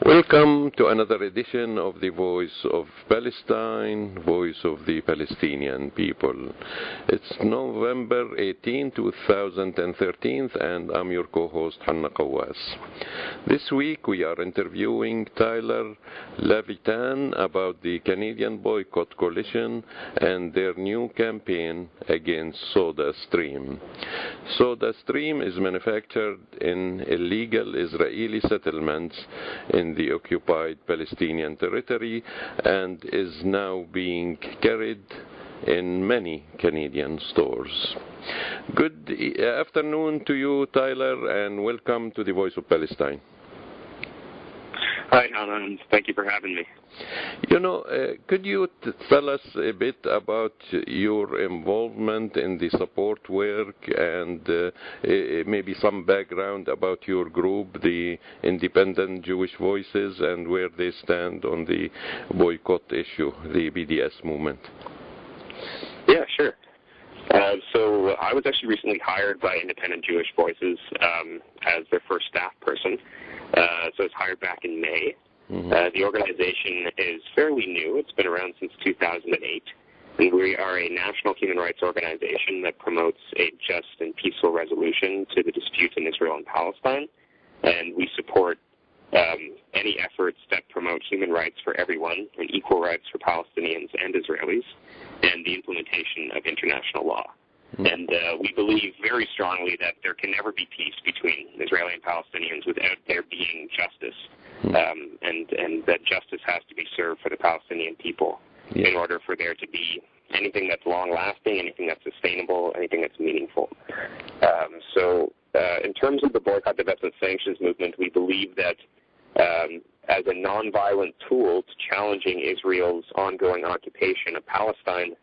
Welcome to another edition of the Voice of Palestine, Voice of the Palestinian People. It's November 18, 2013, and I'm your co-host, Hanna Qawas. This week we are interviewing Tyler Levitan about the Canadian Boycott Coalition and their new campaign against Sodastream. Sodastream is manufactured in illegal Israeli settlements in the occupied Palestinian territory and is now being carried in many Canadian stores. Good afternoon to you, Tyler, and welcome to the Voice of Palestine. Hi, Hannah, and thank you for having me. Could you tell us a bit about your involvement in the support work and maybe some background about your group, the Independent Jewish Voices, and where they stand on the boycott issue, the BDS movement? Yeah, sure. So I was actually recently hired by Independent Jewish Voices as their first staff person. So I was hired back in May. The organization is fairly new. It's been around since 2008. And we are a national human rights organization that promotes a just and peaceful resolution to the disputes in Israel and Palestine. And we support any efforts that promote human rights for everyone and equal rights for Palestinians and Israelis and the implementation of international law. And we believe very strongly that there can never be peace between Israeli and Palestinians without there being justice, and that justice has to be served for the Palestinian people in order for there to be anything that's long-lasting, anything that's sustainable, anything that's meaningful. So in terms of the boycott, divestment, sanctions movement, we believe that as a nonviolent tool to challenging Israel's ongoing occupation of Palestine,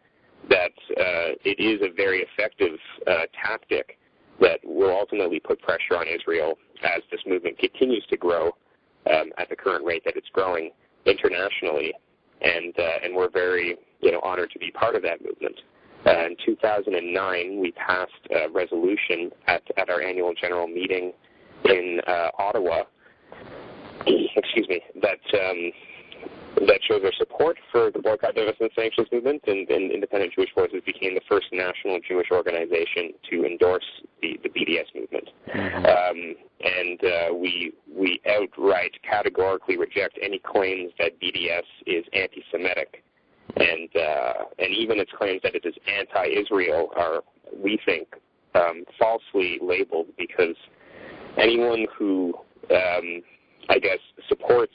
that it is a very effective tactic that will ultimately put pressure on Israel as this movement continues to grow at the current rate that it's growing internationally, and we're very honored to be part of that movement. In 2009, we passed a resolution at our annual general meeting in Ottawa. That shows our support for the boycott, divestment, sanctions movement, and Independent Jewish Voices became the first national Jewish organization to endorse the BDS movement. We outright categorically reject any claims that BDS is anti-Semitic, and even its claims that it is anti-Israel are, we think, falsely labeled, because anyone who, supports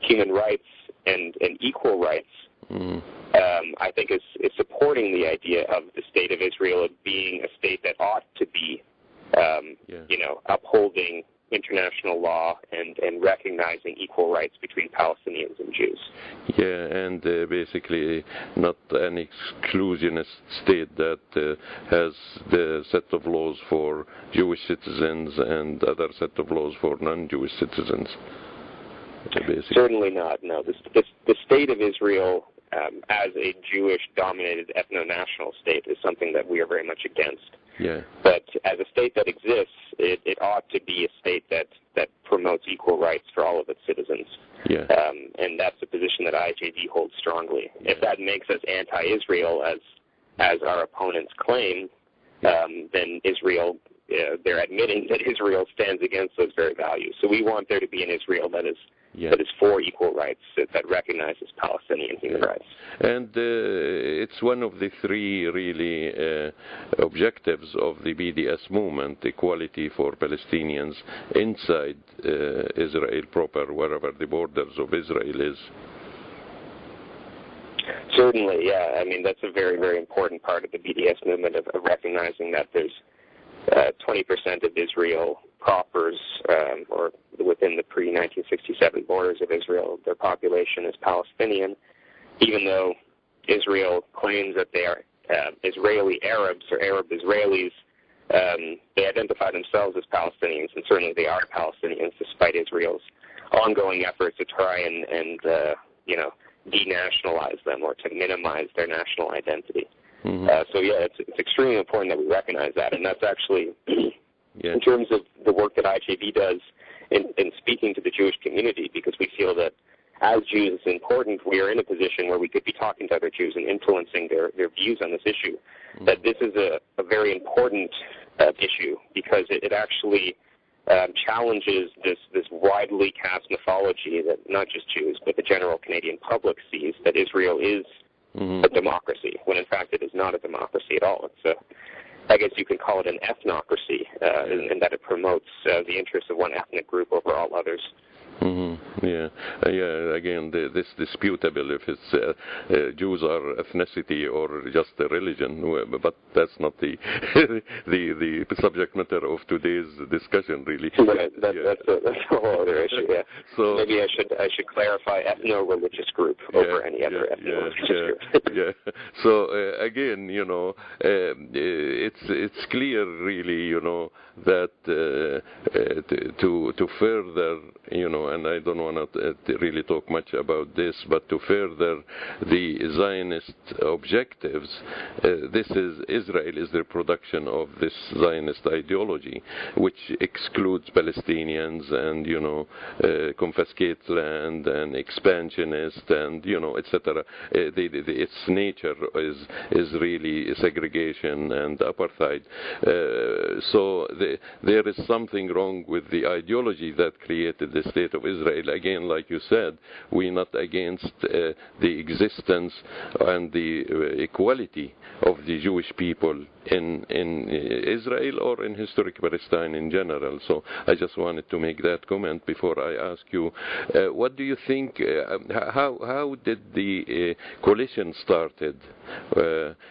human rights and equal rights, I think is supporting the idea of the state of Israel being a state that ought to be, upholding international law and recognizing equal rights between Palestinians and Jews. Yeah, and basically not an exclusionist state that has the set of laws for Jewish citizens and other set of laws for non-Jewish citizens. Basically. Certainly not, no. The state of Israel as a Jewish-dominated ethno-national state is something that we are very much against. Yeah. But as a state that exists, it ought to be a state that promotes equal rights for all of its citizens. Yeah. And that's a position that IJV holds strongly. Yeah. If that makes us anti-Israel, as our opponents claim, then Israel, they're admitting that Israel stands against those very values. So we want there to be an Israel that is for equal rights, that recognizes Palestinian human rights. And it's one of the three really objectives of the BDS movement, equality for Palestinians inside Israel proper, wherever the borders of Israel is. Certainly, yeah. I mean, that's a very, very important part of the BDS movement, of recognizing that there's 20% of Israel propers, or within the pre-1967 borders of Israel, their population is Palestinian, even though Israel claims that they are Israeli Arabs or Arab Israelis. They identify themselves as Palestinians, and certainly they are Palestinians, despite Israel's ongoing efforts to try and denationalize them or to minimize their national identity. It's extremely important that we recognize that, and that's actually, in terms of the work that IJV does, in speaking to the Jewish community, because we feel that as Jews, it's important. We are in a position where we could be talking to other Jews and influencing their views on this issue. That this is a very important issue, because it actually challenges this widely cast mythology that not just Jews but the general Canadian public sees, that Israel is a democracy, when in fact it is not a democracy at all. It's I guess you can call it an ethnocracy, in that it promotes the interests of one ethnic group over all others. Again, this disputable if it's Jews are ethnicity or just a religion, but that's not the the subject matter of today's discussion, really. Right. That's a whole other issue. Yeah. So maybe I should clarify ethno-religious group over any other ethno-religious group. So again, it's clear, really, that to further, and I don't want to really talk much about this, but to further the Zionist objectives, Israel is the production of this Zionist ideology, which excludes Palestinians and, confiscate land and expansionist and, etc. Its nature is really segregation and apartheid. So there is something wrong with the ideology that created the state of Israel. Again, like you said, we're not against the existence and the equality of the Jewish people in Israel or in historic Palestine in general. So I just wanted to make that comment before I ask you, what do you think, how did the coalition started?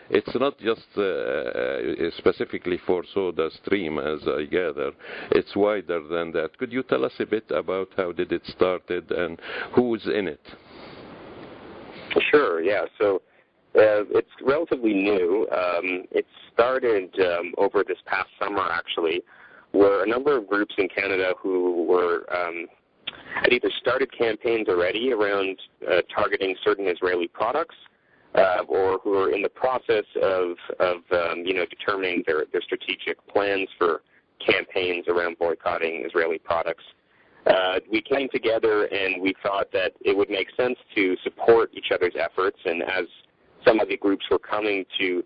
It's not just specifically for Sodastream, as I gather. It's wider than that. Could you tell us a bit about how did it started and who's in it? Sure, yeah. So it's relatively new. It started over this past summer, actually, where a number of groups in Canada who were had either started campaigns already around targeting certain Israeli products, or who are in the process of determining their strategic plans for campaigns around boycotting Israeli products. We came together and we thought that it would make sense to support each other's efforts, and as some of the groups were coming to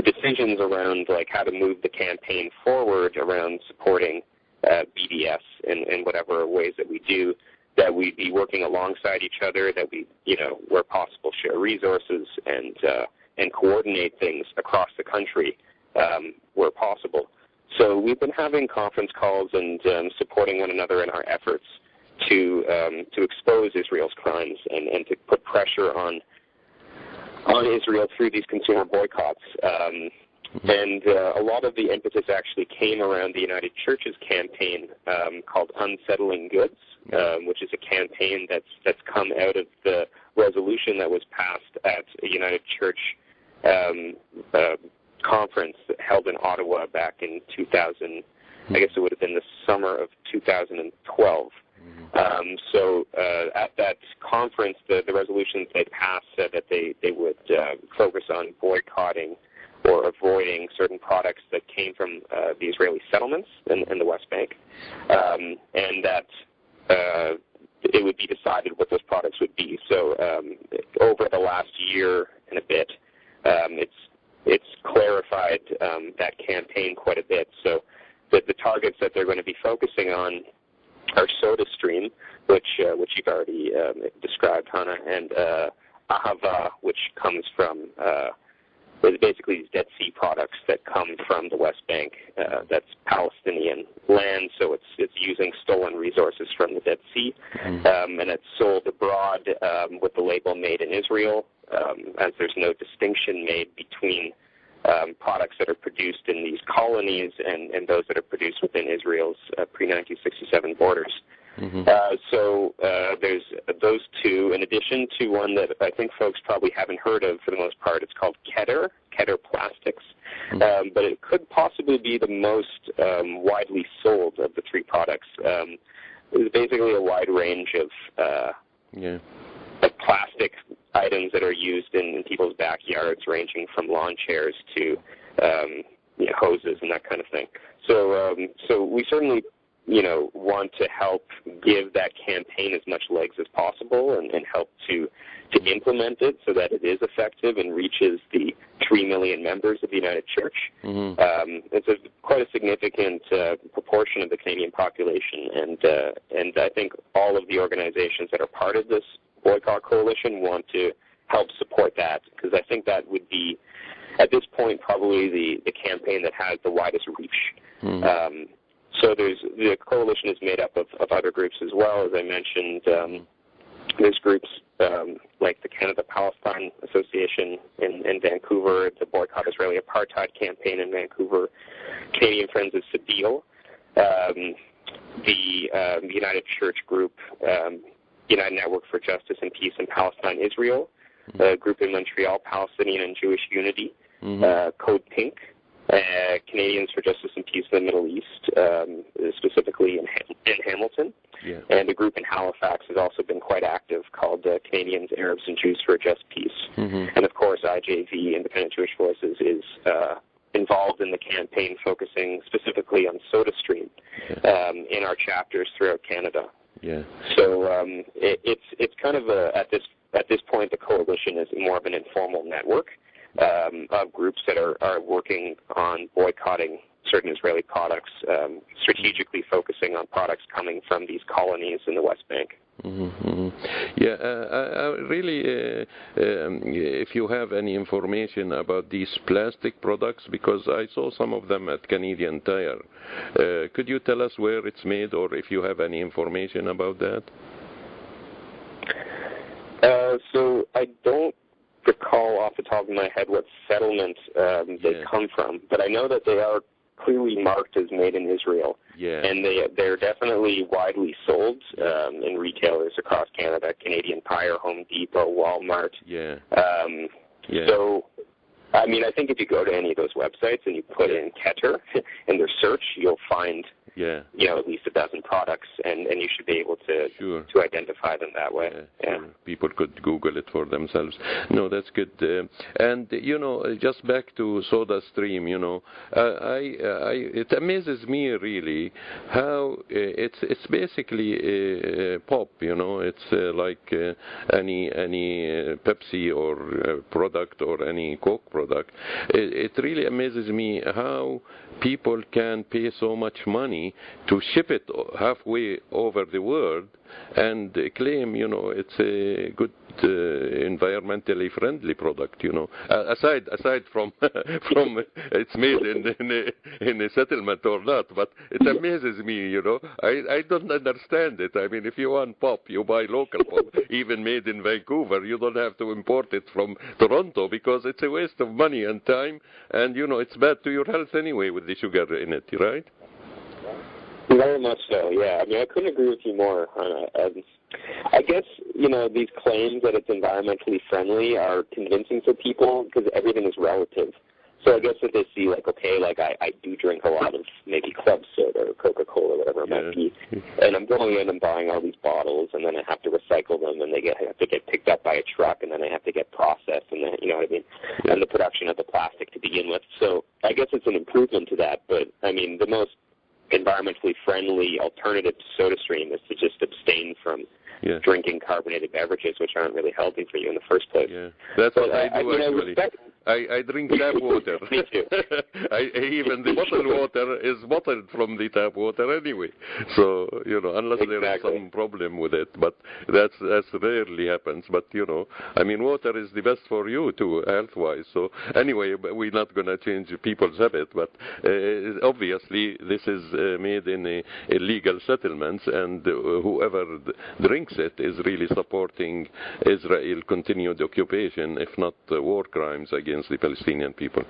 decisions around like how to move the campaign forward around supporting BDS in whatever ways that we do, that we'd be working alongside each other, that we, where possible, share resources and coordinate things across the country where possible. So we've been having conference calls and supporting one another in our efforts to expose Israel's crimes and to put pressure on Israel through these consumer boycotts. And a lot of the impetus actually came around the United Church's campaign called Unsettling Goods, which is a campaign that's come out of the resolution that was passed at a United Church conference held in Ottawa back in 2000. I guess it would have been the summer of 2012. So at that conference, the resolutions they passed said that they would focus on boycotting or avoiding certain products that came from the Israeli settlements in the West Bank, and that it would be decided what those products would be. So over the last year and a bit, it's clarified that campaign quite a bit. So that the targets that they're going to be focusing on are Sodastream, which you've already described, Hannah, and Ahava, which comes from basically these Dead Sea products that come from the West Bank. That's Palestinian land, so it's using stolen resources from the Dead Sea, and it's sold abroad with the label "Made in Israel," as there's no distinction made between products that are produced in these colonies and those that are produced within Israel's pre-1967 borders. So there's those two, in addition to one that I think folks probably haven't heard of for the most part. It's called Keter Plastics, but it could possibly be the most widely sold of the three products. It's basically a wide range of plastic items that are used in people's backyards, ranging from lawn chairs to hoses and that kind of thing. So we certainly want to help give that campaign as much legs as possible and help to implement it so that it is effective and reaches the 3 million members of the United Church. It's quite a significant proportion of the Canadian population, and I think all of the organizations that are part of this boycott coalition want to help support that, because I think that would be, at this point, probably the campaign that has the widest reach. So the coalition is made up of other groups as well. As I mentioned, there's groups like the Canada-Palestine Association in Vancouver, the Boycott Israeli Apartheid campaign in Vancouver, Canadian Friends of Sabeel, the United Church Group, United Network for Justice and Peace in Palestine, Israel, a group in Montreal, Palestinian and Jewish Unity, Code Pink, Canadians for Justice and Peace in the Middle East, specifically in Hamilton. And a group in Halifax has also been quite active called Canadians, Arabs, and Jews for a Just Peace. And of course, IJV, Independent Jewish Voices, is involved in the campaign focusing specifically on Sodastream in our chapters throughout Canada. So it's kind of at this point, the coalition is more of an informal network of groups that are working on boycotting certain Israeli products, strategically focusing on products coming from these colonies in the West Bank. Really, if you have any information about these plastic products, because I saw some of them at Canadian Tire, could you tell us where it's made, or if you have any information about that? So I don't recall off the top of my head what settlement they come from, but I know that they are clearly marked as made in Israel, and they're definitely widely sold in retailers across Canada, Canadian Tire, Home Depot, Walmart. So, I mean, I think if you go to any of those websites and you put in Keter in their search, you'll find at least a dozen products, and you should be able to identify them that way. People could Google it for themselves. No, that's good. And just back to Sodastream, it amazes me really how it's basically pop. It's like any Pepsi or product or any Coke product. It really amazes me how people can pay so much money to ship it halfway over the world and claim, it's a good environmentally friendly product, aside from it's made in a settlement or not, but it amazes me, I don't understand it. I mean, if you want pop, you buy local pop, even made in Vancouver. You don't have to import it from Toronto, because it's a waste of money and time, and it's bad to your health anyway with the sugar in it, right? Very much so, yeah. I mean, I couldn't agree with you more on it. I guess, these claims that it's environmentally friendly are convincing for people because everything is relative. So I guess if they see, I do drink a lot of maybe club soda or Coca-Cola, whatever it might be, and I'm going in and buying all these bottles, and then I have to recycle them, and they have to get picked up by a truck, and then they have to get processed, and then, you know what I mean, and the production of the plastic to begin with. So I guess it's an improvement to that, but, I mean, the most environmentally friendly alternative to Sodastream is to just abstain from drinking carbonated beverages, which aren't really healthy for you in the first place. That's what I do, actually. I drink tap water. Me too. Even the bottled water is bottled from the tap water anyway. So, unless there is some problem with it, but that's rarely happens. But, I mean, water is the best for you too, health-wise. So anyway, we're not going to change people's habit, but obviously this is made in illegal settlements, and whoever drinks it is really supporting Israel continued occupation, if not war crimes against the Palestinian people.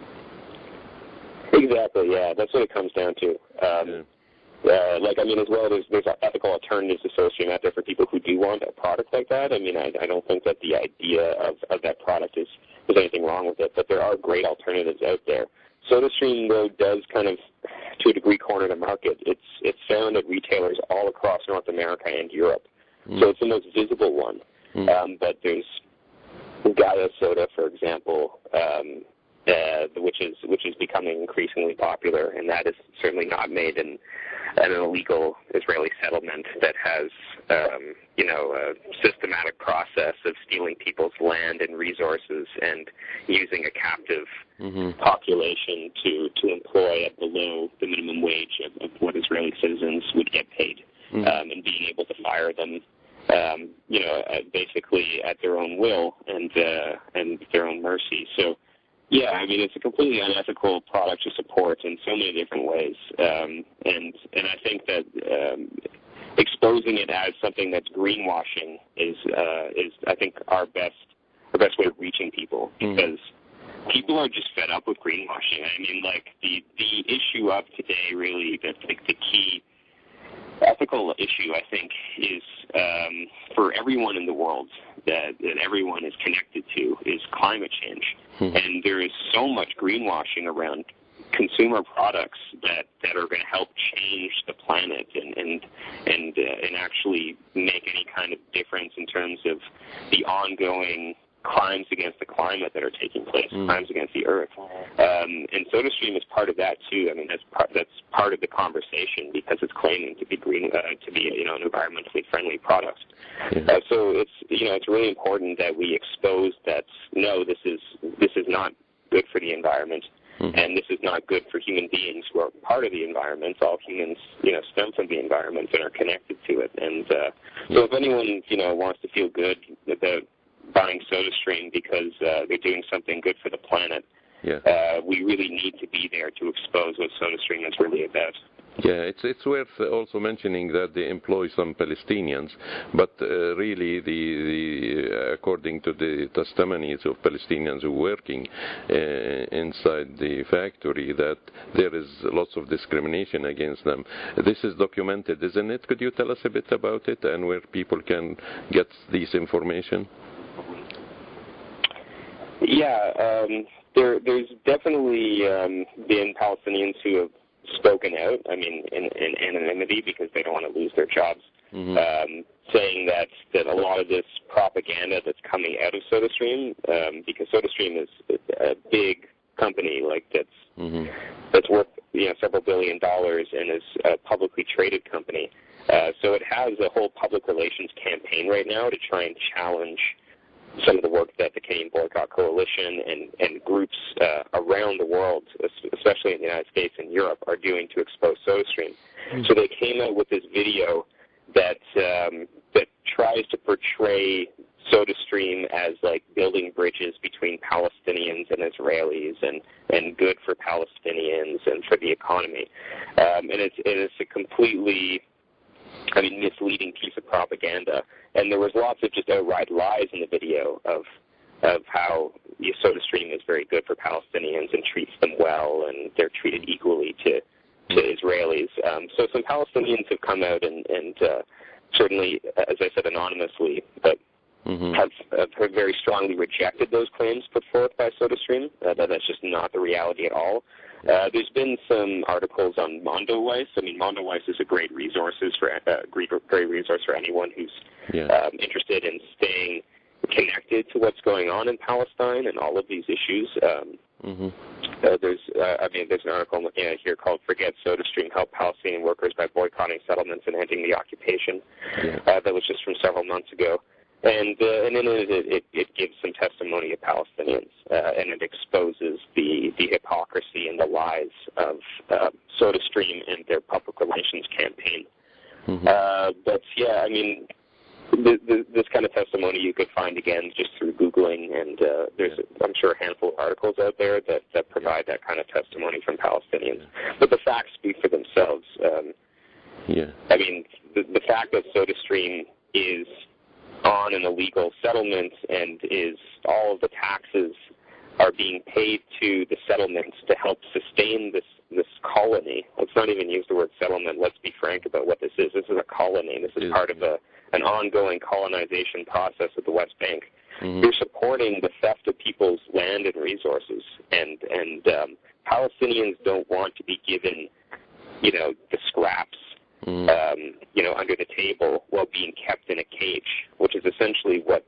Exactly, yeah, that's what it comes down to. As well, there's ethical alternatives to Sodastream out there for people who do want a product like that. I mean, I don't think that the idea of that product there's anything wrong with it, but there are great alternatives out there. Sodastream, though, does kind of, to a degree, corner the market. It's found at retailers all across North America and Europe. So it's the most visible one. But there's Gaia Soda, for example, which is becoming increasingly popular, and that is certainly not made in an illegal Israeli settlement that has a systematic process of stealing people's land and resources and using a captive population to employ at below the minimum wage of what Israeli citizens would get paid, and being able to fire them basically at their own will and their own mercy. So, yeah, I mean, it's a completely unethical product to support in so many different ways, and I think that exposing it as something that's greenwashing is I think our best way of reaching people, because people are just fed up with greenwashing. I mean, like the issue of today, really, the key ethical issue, I think, is for everyone in the world that everyone is connected to is climate change. And there is so much greenwashing around consumer products that are going to help change the planet and actually make any kind of difference in terms of the ongoing crimes against the climate that are taking place, crimes against the earth. And Sodastream is part of that too. I mean, that's part of the conversation, because it's claiming to be green, to be an environmentally friendly product. So it's really important that we expose that no, this is not good for the environment. And this is not good for human beings who are part of the environment. All humans, stem from the environment and are connected to it. And so if anyone, wants to feel good about buying Sodastream because they're doing something good for the planet, we really need to be there to expose what Sodastream is really about. Yeah, it's worth also mentioning that they employ some Palestinians, but really, according to the testimonies of Palestinians who are working inside the factory, that there is lots of discrimination against them. This is documented, isn't it? Could you tell us a bit about it and where people can get this information? Yeah, there's definitely been Palestinians who have spoken out, I mean, in anonymity, because they don't want to lose their jobs, saying that a lot of this propaganda that's coming out of Sodastream, because Sodastream is a big company, like that's worth several $1 billion and is a publicly traded company. So it has a whole public relations campaign right now to try and challenge some of the work that the Canadian Boycott Coalition and groups around the world, especially in the United States and Europe, are doing to expose Sodastream. So they came out with this video that tries to portray Sodastream as like building bridges between Palestinians and Israelis and good for Palestinians and for the economy. And it's a completely misleading piece of propaganda. And there was lots of just outright lies in the video of how Sodastream is very good for Palestinians and treats them well, and they're treated equally to Israelis. So some Palestinians have come out and certainly, as I said, anonymously, but have very strongly rejected those claims put forth by Sodastream. That's just not the reality at all. There's been some articles on Mondoweiss. I mean, Mondoweiss is a great resource for anyone who's interested in staying connected to what's going on in Palestine and all of these issues. There's an article here called "Forget Sodastream: Help Palestinian Workers by Boycotting Settlements and Ending the Occupation." That was just from several months ago. And in it gives some testimony of Palestinians, and it exposes the hypocrisy and the lies of Sodastream and their public relations campaign. But yeah, I mean, this kind of testimony you could find again just through Googling, and there's, I'm sure, a handful of articles out there that provide that kind of testimony from Palestinians. But the facts speak for themselves. I mean, the fact that Sodastream is on an illegal settlement and is all of the taxes are being paid to the settlements to help sustain this colony. Let's not even use the word settlement. Let's be frank about what this is. This is a colony. This is part of an ongoing colonization process of the West Bank. You're supporting the theft of people's land and resources, and Palestinians don't want to be given, the scraps under the table while being kept in a cage, which is essentially what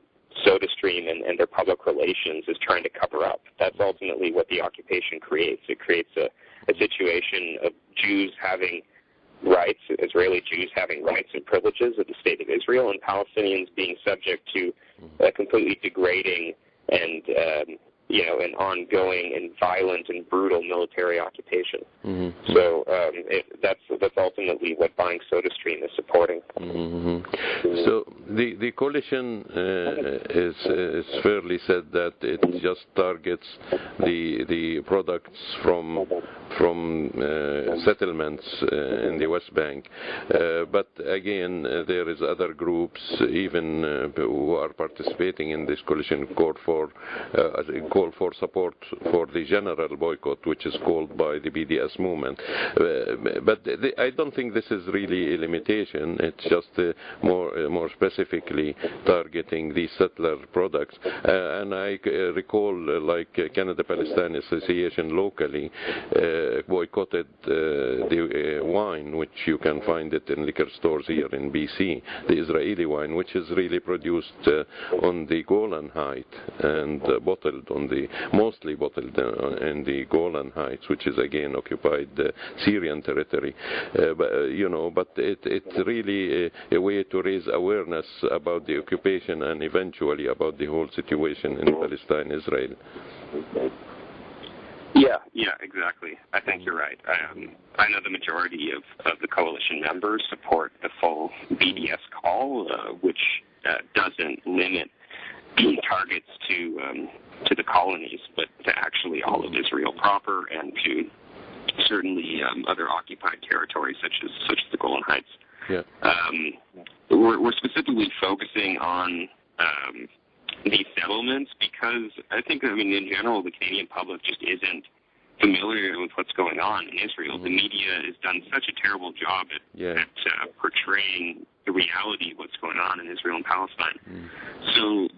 Sodastream and their public relations is trying to cover up. That's ultimately what the occupation creates. It creates a situation of Jews having rights, Israeli Jews having rights and privileges of the State of Israel, and Palestinians being subject to a completely degrading and an ongoing and violent and brutal military occupation. Mm-hmm. So that's ultimately what buying Sodastream is supporting. Mm-hmm. So the coalition is fairly said that it just targets the products from settlements in the West Bank, but again there is other groups even who are participating in this coalition call for support for the general boycott, which is called by the BDS movement. But I don't think this is really a limitation. It's just more specifically targeting the settler products. And I recall, like Canada-Palestine Association locally boycotted the wine, which you can find it in liquor stores here in BC, the Israeli wine, which is really produced on the Golan Heights and bottled mostly bottled in the Golan Heights, which is again occupied Syrian territory. But it's really a way to raise awareness about the occupation and eventually about the whole situation in Palestine, Israel. Yeah, exactly. I think you're right. I know the majority of the coalition members support the full BDS call, which doesn't limit targets to the colonies, but to actually all of Israel proper and to certainly other occupied territories such as the Golan Heights. Yeah. We're specifically focusing on these settlements because I think, in general, the Canadian public just isn't familiar with what's going on in Israel. The media has done such a terrible job at portraying the reality of what's going on in Israel and Palestine. So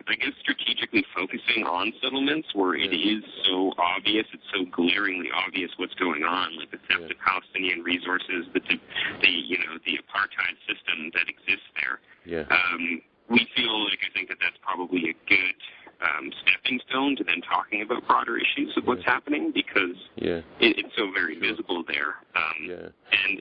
I guess strategically focusing on settlements where it is so obvious, it's so glaringly obvious what's going on, like the theft of Palestinian resources, the apartheid system that exists there. We feel like I think that's probably a good stepping stone to then talking about broader issues of what's happening because it's so very visible there. And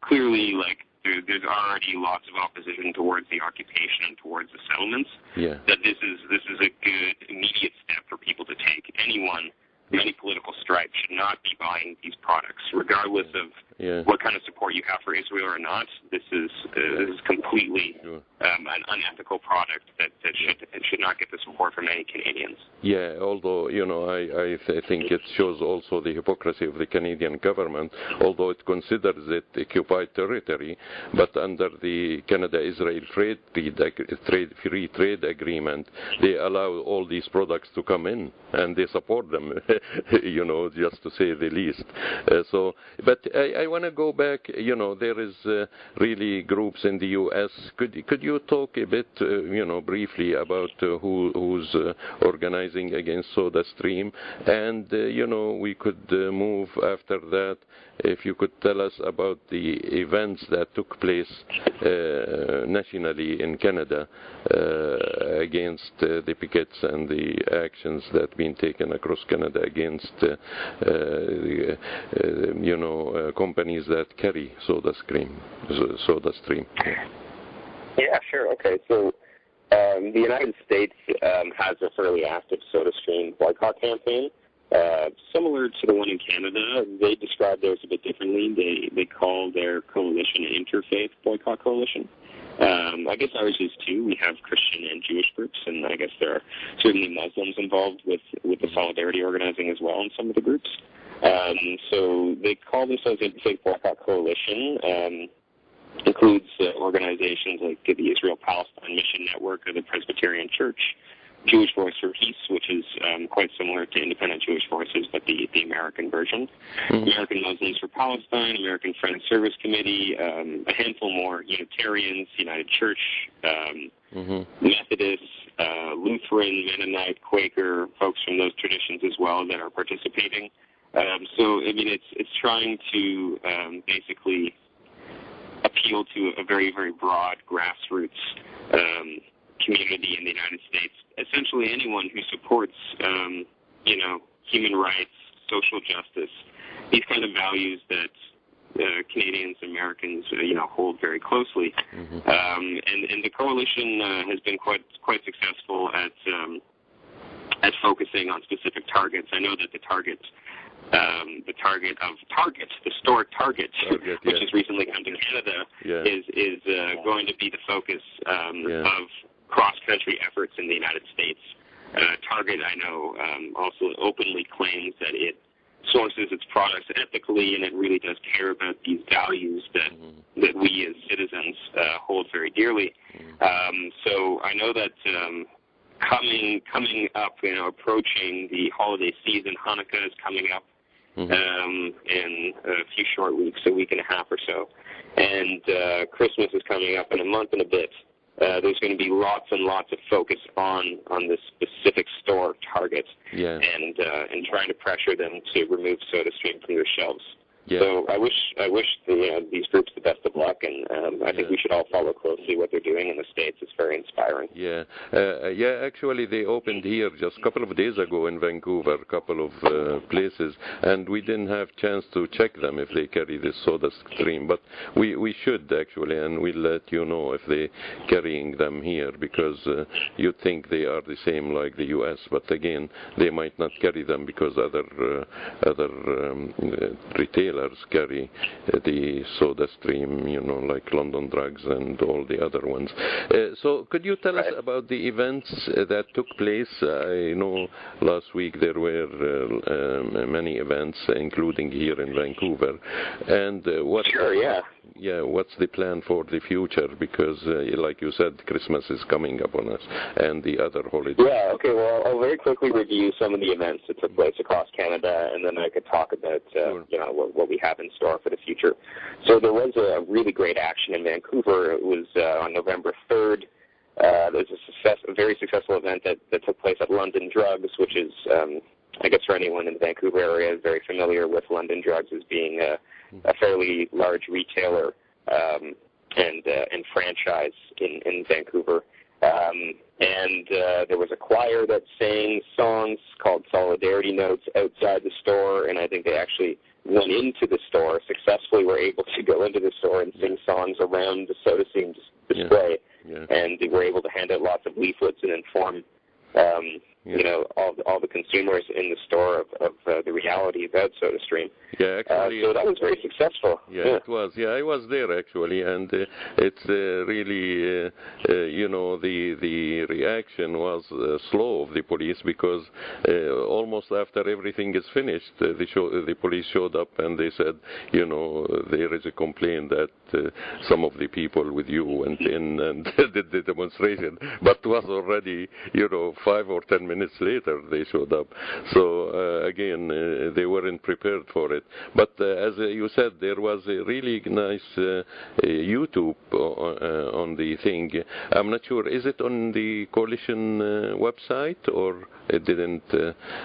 clearly, like, there's already lots of opposition towards the occupation and towards the settlements. That this is a good immediate step for people to take. Anyone from any political stripe should not be buying these products, regardless of what kind of support you have for Israel or not. This is completely an unethical product that should not get the support from any Canadians. Yeah, although, I think it shows also the hypocrisy of the Canadian government, although it considers it occupied territory, but under the Canada-Israel free trade agreement, they allow all these products to come in, and they support them, just to say the least. But I want to go back, there is really groups in the U.S. Could you talk a bit, briefly about who's organizing against Sodastream? And, we could move after that, if you could tell us about the events that took place nationally in Canada against the pickets and the actions that have been taken across Canada against companies that carry Sodastream. Yeah, sure. Okay, so the United States has a fairly active Sodastream boycott campaign. Similar to the one in Canada, they describe theirs a bit differently. They call their coalition an interfaith boycott coalition. I guess ours is too. We have Christian and Jewish groups, and I guess there are certainly Muslims involved with the solidarity organizing as well in some of the groups. So they call themselves Interfaith Boycott Coalition. Includes organizations like the Israel-Palestine Mission Network or the Presbyterian Church, Jewish Voice for Peace, which is quite similar to Independent Jewish Voices, but the American version, American Muslims for Palestine, American Friends Service Committee, a handful more, Unitarians, United Church, Methodists, Lutheran, Mennonite, Quaker, folks from those traditions as well that are participating. So, it's trying to basically appeal to a very, very broad grassroots community in the United States, essentially anyone who supports, human rights, social justice, these kind of values that Canadians, Americans, hold very closely. Mm-hmm. And the coalition has been quite successful at focusing on specific targets. I know that the target of Target, the store Target, which has recently come to Canada, is going to be the focus of cross-country efforts in the United States. Target, I know, also openly claims that it sources its products ethically, and it really does care about these values that we as citizens hold very dearly. So I know that coming up, approaching the holiday season, Hanukkah is coming up in a few short weeks, a week and a half or so, and Christmas is coming up in a month and a bit. There's going to be lots and lots of focus on this specific store Target, and trying to pressure them to remove Sodastream from their shelves. Yeah. So I wish these groups the best of luck, and I think we should all follow closely what they're doing in the States. It's very inspiring. Actually they opened here just a couple of days ago in Vancouver, a couple of places, and we didn't have chance to check them if they carry this Sodastream, but we should actually, and we'll let you know if they're carrying them here, because you think they are the same like the U.S., but again, they might not carry them because other retailers carry the Sodastream, like London Drugs and all the other ones. So could you tell us about the events that took place? I know last week there were many events, including here in Vancouver. And what's the plan for the future? Because, like you said, Christmas is coming up on us, and the other holidays. Yeah, okay, well, I'll very quickly review some of the events that took place across Canada, and then I could talk about, what we have in store for the future. So there was a really great action in Vancouver. It was on November 3rd. There was a very successful event that took place at London Drugs, which is, I guess for anyone in the Vancouver area is very familiar with London Drugs as being a fairly large retailer and franchise in Vancouver. And there was a choir that sang songs called Solidarity Notes outside the store, and I think they actually went into the store, successfully were able to go into the store and sing songs around the Sodastream display, and they were able to hand out lots of leaflets and inform all the consumers in the store of the reality about Sodastream. Yeah, actually. So that was very successful. Yeah, it was. Yeah, I was there actually, and it's really, the reaction was slow of the police, because almost after everything is finished, the police showed up and they said, there is a complaint that some of the people with you went in and did the demonstration, but it was already, 5 or 10 minutes later they showed up. So again, they weren't prepared for it. But as you said, there was a really nice YouTube on the thing. I'm not sure, is it on the coalition website, or it didn't?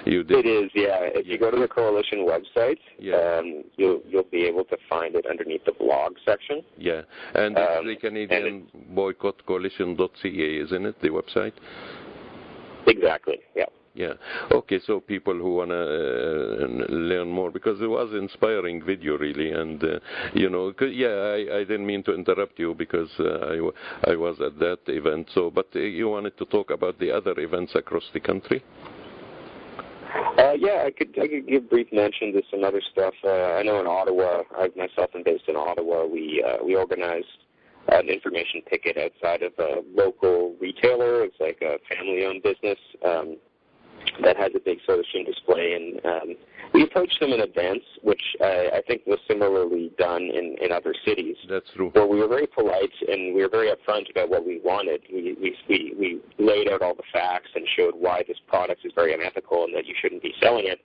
You did? It is, yeah. If you go to the coalition website, you'll be able to find it underneath the blog section. Yeah, and it's the Canadian Boycott Coalition.ca, isn't it, the website? Exactly, yeah. Yeah. Okay, so people who want to learn more, because it was inspiring video, really, and, I didn't mean to interrupt you, because I was at that event, but you wanted to talk about the other events across the country? I could give brief mention to some other stuff. I know in Ottawa, I myself am based in Ottawa, we organized an information picket outside of a local retailer. It's like a family-owned business that has a big Sodastream display, and we approached them in advance, which I think was similarly done in other cities. That's true. Where we were very polite and we were very upfront about what we wanted. We laid out all the facts and showed why this product is very unethical and that you shouldn't be selling it.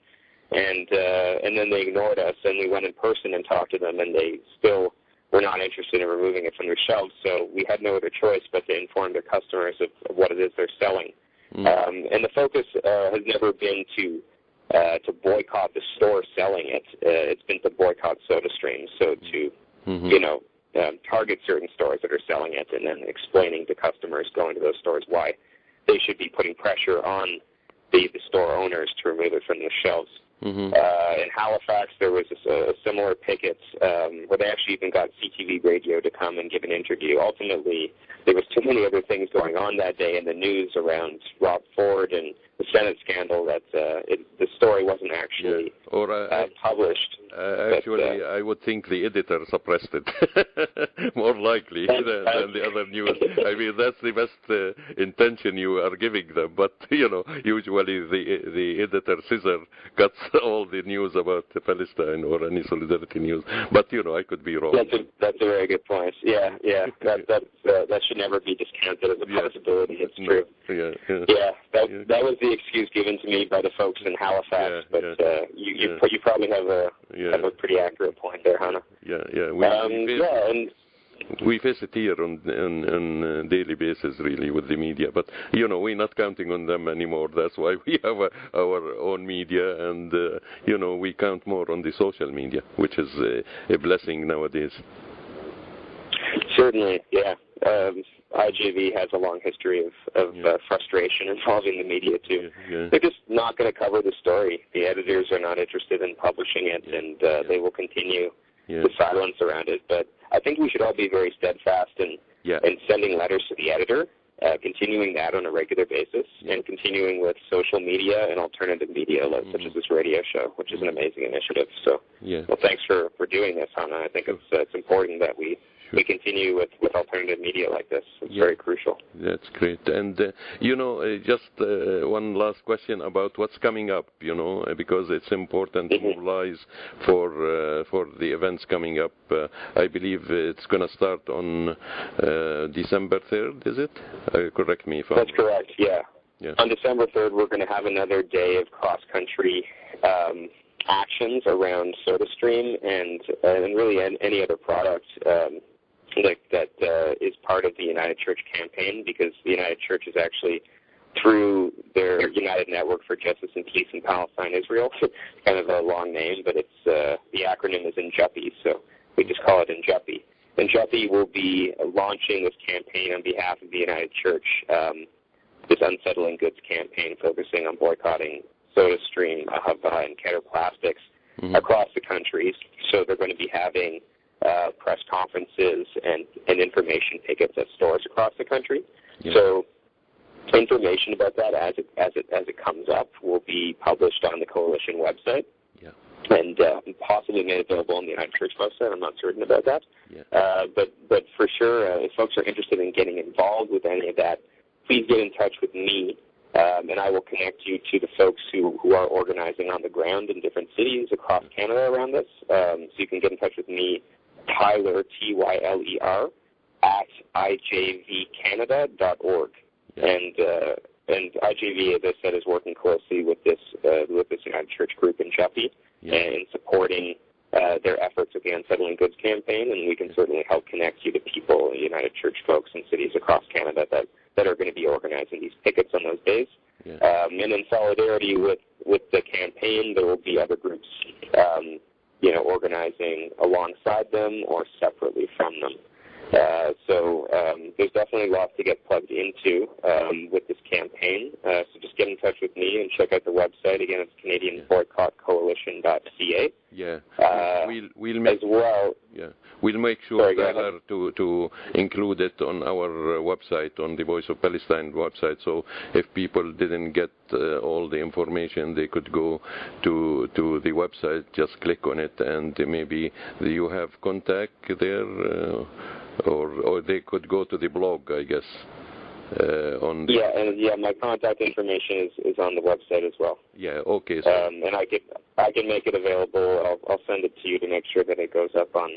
And then they ignored us, and we went in person and talked to them, and they still were not interested in removing it from their shelves. So we had no other choice but to inform their customers of what it is they're selling. And the focus has never been to boycott the store selling it. It's been to boycott Sodastream, so to target certain stores that are selling it, and then explaining to customers customers going to those stores why they should be putting pressure on the store owners to remove it from the shelves. In Halifax, there was a similar picket where they actually even got CTV radio to come and give an interview. Ultimately, there was too many other things going on that day in the news around Rob Ford and the Senate scandal that the story wasn't actually published. Actually, I would think the editor suppressed it more likely than the other news. I mean, that's the best intention you are giving them. But, usually the editor Caesar cuts all the news about Palestine or any solidarity news. But, I could be wrong. That's a very good point. Yeah. That should never be discounted as a possibility. It's true. That was the excuse given to me by the folks in Halifax. You probably have a pretty accurate point there, Hannah. We face it here on a daily basis, really, with the media. But, we're not counting on them anymore. That's why we have our own media, and, we count more on the social media, which is a blessing nowadays. Certainly, yeah. IJV has a long history of frustration involving the media, too. They're just not going to cover the story. The editors are not interested in publishing it, and they will continue the silence around it. But I think we should all be very steadfast in sending letters to the editor, continuing that on a regular basis, and continuing with social media and alternative media such as this radio show, which is an amazing initiative. So, well, thanks for doing this, Hannah. I think it's important that we continue with alternative media like this. It's very crucial. That's great. And, just one last question about what's coming up, because it's important to mobilize for the events coming up. I believe it's going to start on December 3rd, is it? Correct me if I'm wrong. That's correct, yeah. On December 3rd, we're going to have another day of cross-country actions around Sodastream and really any other product that is part of the United Church campaign, because the United Church is actually through their United Network for Justice and Peace in Palestine, Israel. Kind of a long name, but it's the acronym is NJUPI, so we just call it NJUPI. NJUPI will be launching this campaign on behalf of the United Church, this Unsettling Goods campaign focusing on boycotting Sodastream, Ahava, and Keter Plastics across the country. So they're going to be having press conferences and information pickets at stores across the country. So information about that as it comes up will be published on the coalition website and possibly made available on the United Church website. I'm not certain about that. But for sure, if folks are interested in getting involved with any of that, please get in touch with me, and I will connect you to the folks who are organizing on the ground in different cities across Canada around this. So you can get in touch with me, Tyler, Tyler, at ijvcanada.org. And IJV, as I said, is working closely with this United Church group in NJUPI in supporting their efforts with the Unsettling Goods campaign, and we can certainly help connect you to people, United Church folks in cities across Canada that are going to be organizing these pickets on those days. And in solidarity with the campaign, there will be other groups, organizing alongside them or separately from them. So there's definitely lots to get plugged into with this campaign. So just get in touch with me and check out the website. Again, it's Canadian Boycott Coalition.ca. We'll make, as well. We'll make sure to include it on our website, on the Voice of Palestine website. So if people didn't get all the information, they could go to the website, just click on it, and maybe you have contact there. Or they could go to the blog, I guess. My contact information is on the website as well. Okay. So and I can make it available. I'll send it to you to make sure that it goes up on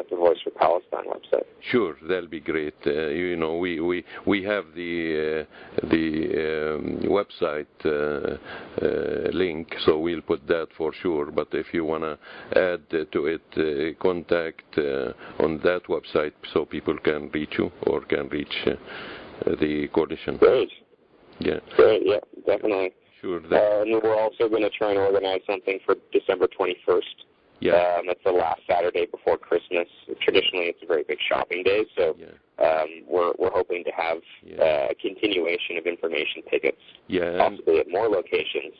the Voice for Palestine website. Sure, that'll be great. We have the website link, so we'll put that for sure. But if you wanna add to it, contact on that website so people can reach you or can reach the coalition. Great. Great, definitely. Sure. And we're also going to try and organize something for December 21st Yeah. It's the last Saturday before Christmas. Traditionally, it's a very big shopping day, so we're hoping to have a continuation of information pickets, possibly at more locations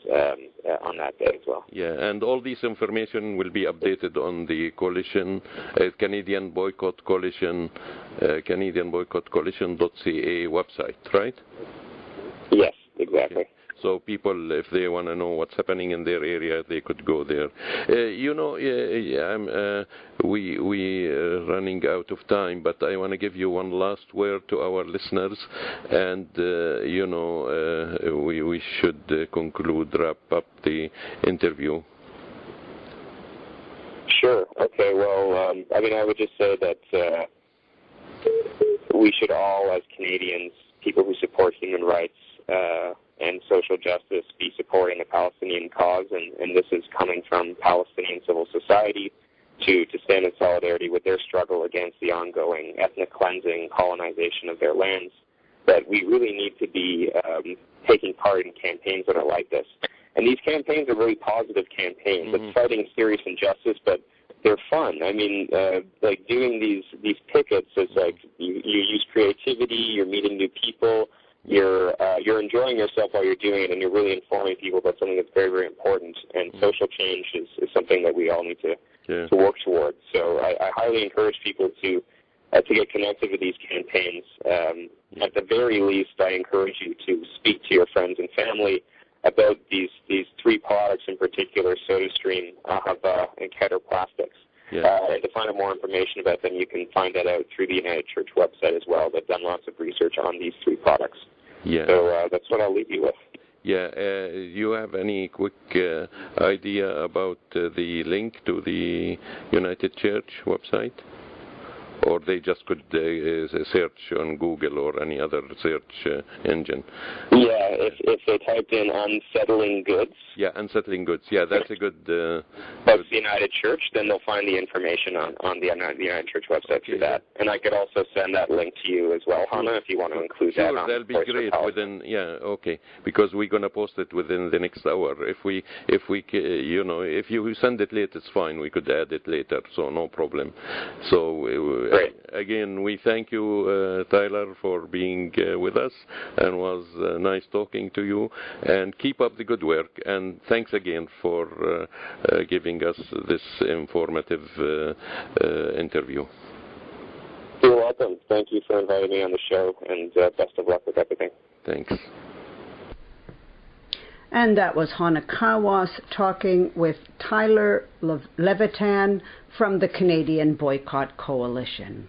on that day as well. Yeah, and all this information will be updated on the coalition, Canadian Boycott Coalition, CanadianBoycottCoalition.ca website, right? Yes, exactly. Okay. So people, if they want to know what's happening in their area, they could go there. We're running out of time, but I want to give you one last word to our listeners, and we should wrap up the interview. Sure. Okay. Well, I would just say that we should all, as Canadians, people who support human rights and social justice, be supporting the Palestinian cause, and this is coming from Palestinian civil society to stand in solidarity with their struggle against the ongoing ethnic cleansing, colonization of their lands. That we really need to be taking part in campaigns that are like this. And these campaigns are really positive campaigns. It's fighting serious injustice, but they're fun. I mean, like doing these pickets is like you use creativity, you're meeting new people, you're enjoying yourself while you're doing it, and you're really informing people about something that's very, very important. And social change is something that we all need to work towards. So I highly encourage people to get connected with these campaigns. At the very least, I encourage you to speak to your friends and family about these three products in particular, Sodastream, Ahava, and Keter Plastics. And to find out more information about them, you can find that out through the United Church website as well. They've done lots of research on these three products. So that's what I'll leave you with. You have any quick idea about the link to the United Church website? Or they just could search on Google or any other search engine? Yeah, if they typed in unsettling goods. Yeah, unsettling goods. Yeah, that's a good... That's the United Church, then they'll find the information on the United Church website through that. And I could also send that link to you as well, Hannah, if you want to include that on that'll be great. Because we're going to post it within the next hour. If you send it late, it's fine. We could add it later, so no problem. So... Great. Again, we thank you, Tyler, for being with us, and was nice talking to you. And keep up the good work. And thanks again for giving us this informative interview. You're welcome. Thank you for inviting me on the show, and best of luck with everything. Thanks. And that was Hannah Kawas talking with Tyler Levitan from the Canadian Boycott Coalition.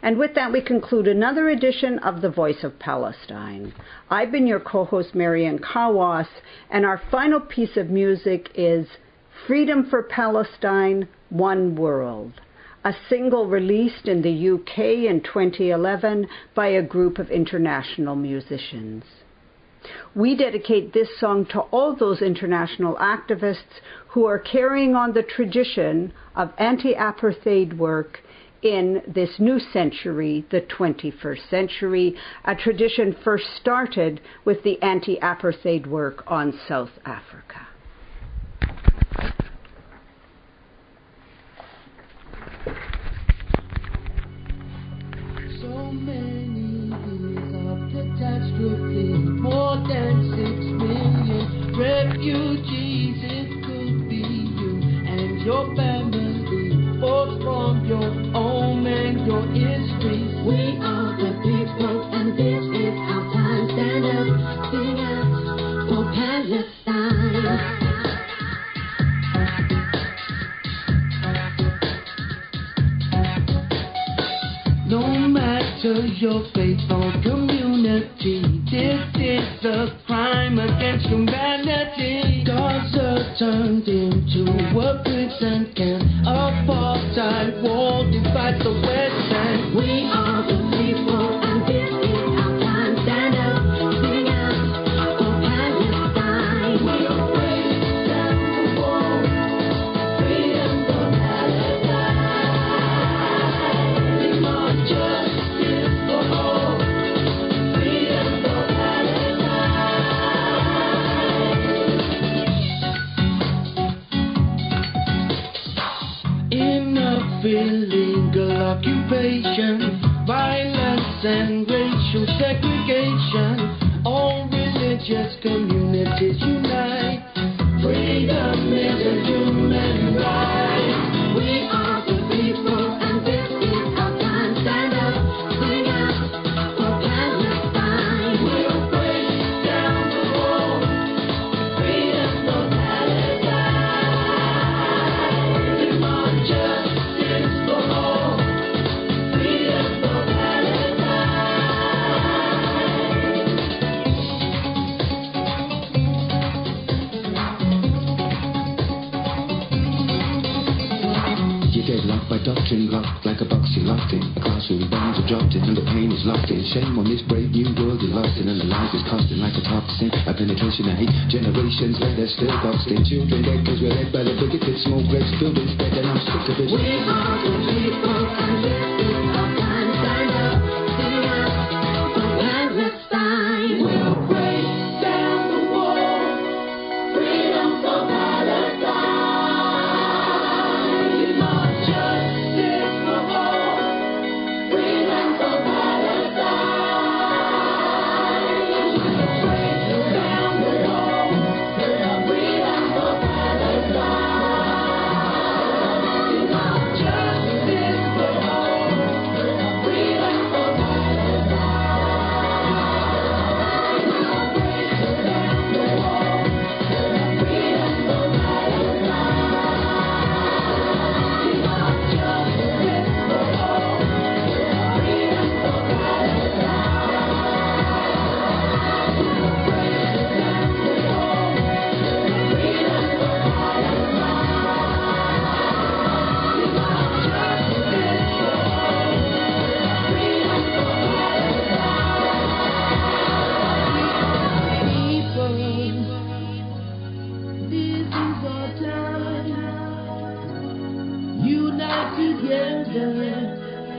And with that, we conclude another edition of The Voice of Palestine. I've been your co-host, Marianne Kawas, and our final piece of music is Freedom for Palestine, One World, a single released in the UK in 2011 by a group of international musicians. We dedicate this song to all those international activists who are carrying on the tradition of anti-apartheid work in this new century, the 21st century, a tradition first started with the anti-apartheid work on South Africa. So many years of catastrophe, more than 6 million refugees. It could be you and your family, forced from your home and your history. We are the people, and this is our time. Stand up, sing out for Palestine. No matter your faith or community, this is a crime against humanity. Gaza turned into a prison camp, apartheid wall divides the West Bank. We are the people, and this is our time. Stand up, sing out for Palestine. We are breaking down the wall, freedom for Palestine. We want justice for all, freedom occupation, violence and racial segregation. All religious communities unite. Freedom is a human right. We are the people, and this is our time. Stand up, sing out for Palestine. We'll break down the wall. Freedom for Palestine. Demand justice for all. Freedom for Deadlocked by doctrine, locked like a box you locked in. A classroom, bombs are dropped in, and the pain is locked in. Shame on this brave new world you're lost in, and the lives is costing like a toxin. A penetration of hate, generations later still boxed in. Children dead cause we're led by the bigoted, smoke breaks buildings dead, and I'm sick of it. We are the people, and this is our time. Stand up, sing out for Palestine. We'll break down the wall. Freedom for Palestine. Justice for all. Freedom for Palestine. We'll break down the wall. Freedom for Palestine. Justice for all. Freedom for Palestine. We'll break down the wall. Freedom for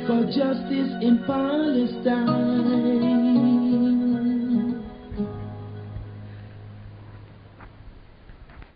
for justice in Palestine.